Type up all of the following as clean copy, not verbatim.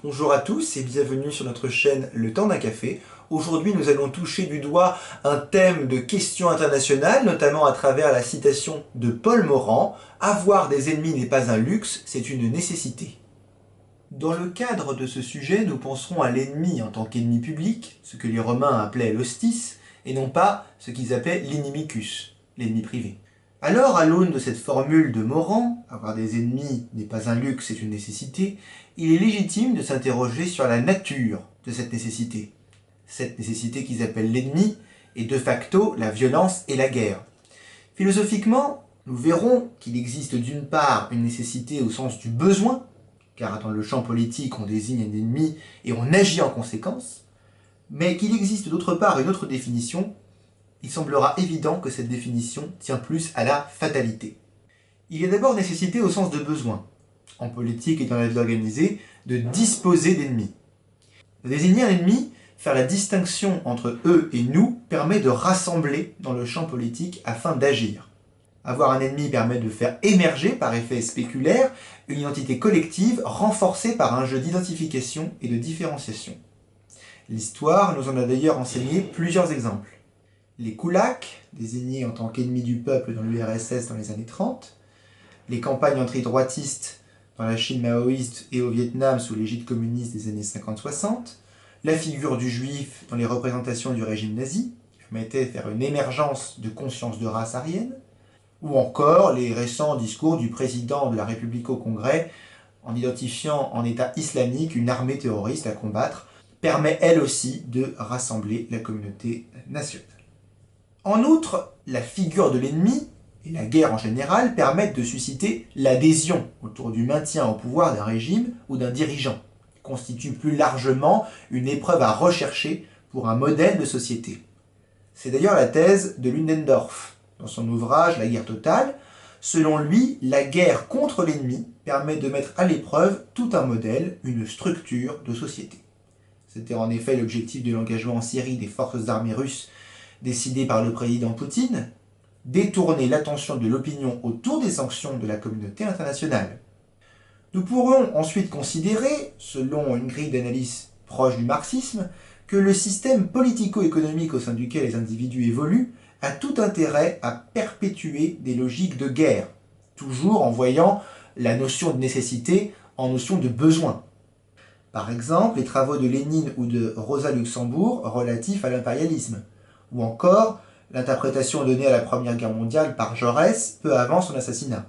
Bonjour à tous et bienvenue sur notre chaîne Le Temps d'un café. Aujourd'hui, nous allons toucher du doigt un thème de questions internationales, notamment à travers la citation de Paul Morand « Avoir des ennemis n'est pas un luxe, c'est une nécessité ». Dans le cadre de ce sujet, nous penserons à l'ennemi en tant qu'ennemi public, ce que les Romains appelaient l'hostis, et non pas ce qu'ils appelaient l'inimicus, l'ennemi privé. Alors, à l'aune de cette formule de Morand, avoir des ennemis n'est pas un luxe, c'est une nécessité, il est légitime de s'interroger sur la nature de cette nécessité. Cette nécessité qu'ils appellent l'ennemi est de facto la violence et la guerre. Philosophiquement, nous verrons qu'il existe d'une part une nécessité au sens du besoin, car dans le champ politique on désigne un ennemi et on agit en conséquence, mais qu'il existe d'autre part une autre définition. Il semblera évident que cette définition tient plus à la fatalité. Il y a d'abord nécessité au sens de besoin, en politique et dans la vie organisée, de disposer d'ennemis. Désigner un ennemi, faire la distinction entre eux et nous, permet de rassembler dans le champ politique afin d'agir. Avoir un ennemi permet de faire émerger, par effet spéculaire, une identité collective renforcée par un jeu d'identification et de différenciation. L'histoire nous en a d'ailleurs enseigné plusieurs exemples. Les koulaks, désignés en tant qu'ennemis du peuple dans l'URSS dans les années 30, les campagnes anti-droitistes dans la Chine maoïste et au Vietnam sous l'égide communiste des années 50-60, la figure du juif dans les représentations du régime nazi, qui permettait de faire une émergence de conscience de race aryenne, ou encore les récents discours du président de la République au Congrès en identifiant en État islamique une armée terroriste à combattre, permet elle aussi de rassembler la communauté nationale. En outre, la figure de l'ennemi, et la guerre en général, permettent de susciter l'adhésion autour du maintien au pouvoir d'un régime ou d'un dirigeant, qui constitue plus largement une épreuve à rechercher pour un modèle de société. C'est d'ailleurs la thèse de Ludendorff, dans son ouvrage La guerre totale. Selon lui, la guerre contre l'ennemi permet de mettre à l'épreuve tout un modèle, une structure de société. C'était en effet l'objectif de l'engagement en Syrie des forces armées russes décidé par le président Poutine, détourner l'attention de l'opinion autour des sanctions de la communauté internationale. Nous pourrons ensuite considérer, selon une grille d'analyse proche du marxisme, que le système politico-économique au sein duquel les individus évoluent a tout intérêt à perpétuer des logiques de guerre, toujours en voyant la notion de nécessité en notion de besoin. Par exemple, les travaux de Lénine ou de Rosa Luxembourg relatifs à l'impérialisme, ou encore l'interprétation donnée à la Première Guerre mondiale par Jaurès peu avant son assassinat.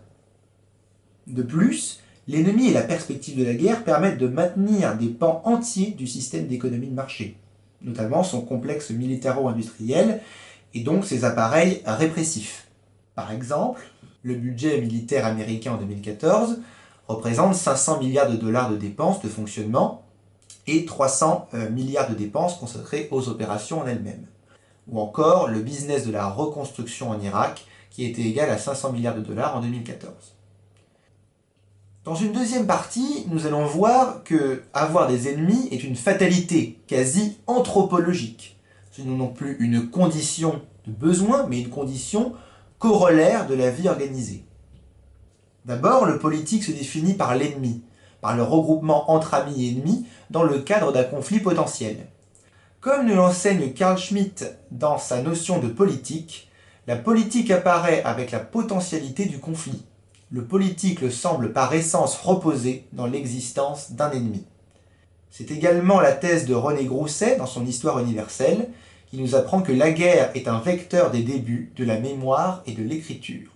De plus, l'ennemi et la perspective de la guerre permettent de maintenir des pans entiers du système d'économie de marché, notamment son complexe militaro-industriel et donc ses appareils répressifs. Par exemple, le budget militaire américain en 2014 représente 500 milliards de dollars de dépenses de fonctionnement et 300 milliards de dépenses consacrées aux opérations en elles-mêmes. Ou encore le business de la reconstruction en Irak, qui était égal à 500 milliards de dollars en 2014. Dans une deuxième partie, nous allons voir que avoir des ennemis est une fatalité quasi anthropologique. Ce n'est non plus une condition de besoin, mais une condition corollaire de la vie organisée. D'abord, le politique se définit par l'ennemi, par le regroupement entre amis et ennemis dans le cadre d'un conflit potentiel. Comme nous l'enseigne Carl Schmitt dans sa notion de politique, la politique apparaît avec la potentialité du conflit. Le politique semble par essence reposer dans l'existence d'un ennemi. C'est également la thèse de René Grousset dans son Histoire universelle, qui nous apprend que la guerre est un vecteur des débuts de la mémoire et de l'écriture.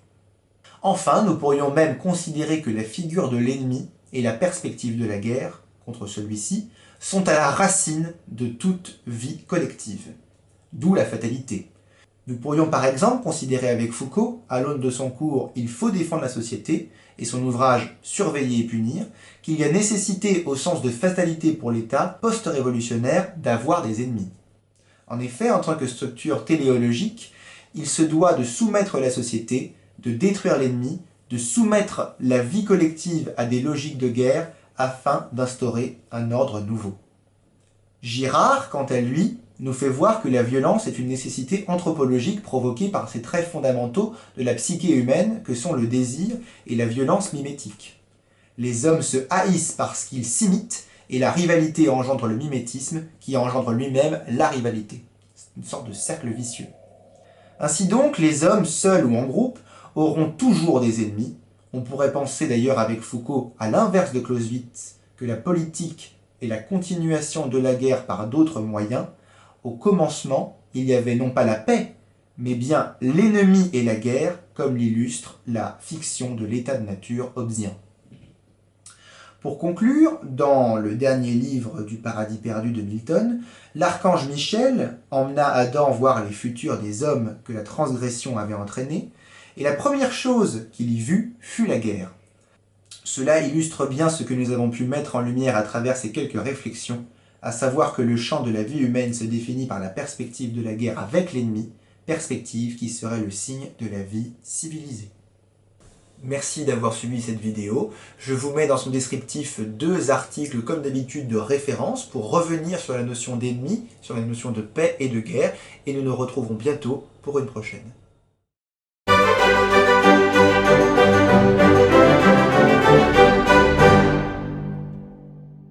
Enfin, nous pourrions même considérer que la figure de l'ennemi et la perspective de la guerre contre celui-ci sont à la racine de toute vie collective, d'où la fatalité. Nous pourrions par exemple considérer avec Foucault, à l'aune de son cours « Il faut défendre la société » et son ouvrage « Surveiller et punir », qu'il y a nécessité au sens de fatalité pour l'État post-révolutionnaire d'avoir des ennemis. En effet, en tant que structure téléologique, il se doit de soumettre la société, de détruire l'ennemi, de soumettre la vie collective à des logiques de guerre afin d'instaurer un ordre nouveau. Girard, quant à lui, nous fait voir que la violence est une nécessité anthropologique provoquée par ces traits fondamentaux de la psyché humaine que sont le désir et la violence mimétique. Les hommes se haïssent parce qu'ils s'imitent et la rivalité engendre le mimétisme, qui engendre lui-même la rivalité. C'est une sorte de cercle vicieux. Ainsi donc, les hommes, seuls ou en groupe, auront toujours des ennemis. On pourrait penser d'ailleurs avec Foucault, à l'inverse de Clausewitz, que la politique est la continuation de la guerre par d'autres moyens. Au commencement, il y avait non pas la paix, mais bien l'ennemi et la guerre, comme l'illustre la fiction de l'état de nature hobbesien. Pour conclure, dans le dernier livre du Paradis perdu de Milton, l'archange Michel emmena Adam voir les futurs des hommes que la transgression avait entraînés, et la première chose qu'il y vit fut la guerre. Cela illustre bien ce que nous avons pu mettre en lumière à travers ces quelques réflexions, à savoir que le champ de la vie humaine se définit par la perspective de la guerre avec l'ennemi, perspective qui serait le signe de la vie civilisée. Merci d'avoir suivi cette vidéo. Je vous mets dans son descriptif 2 articles, comme d'habitude, de référence pour revenir sur la notion d'ennemi, sur la notion de paix et de guerre, et nous nous retrouverons bientôt pour une prochaine.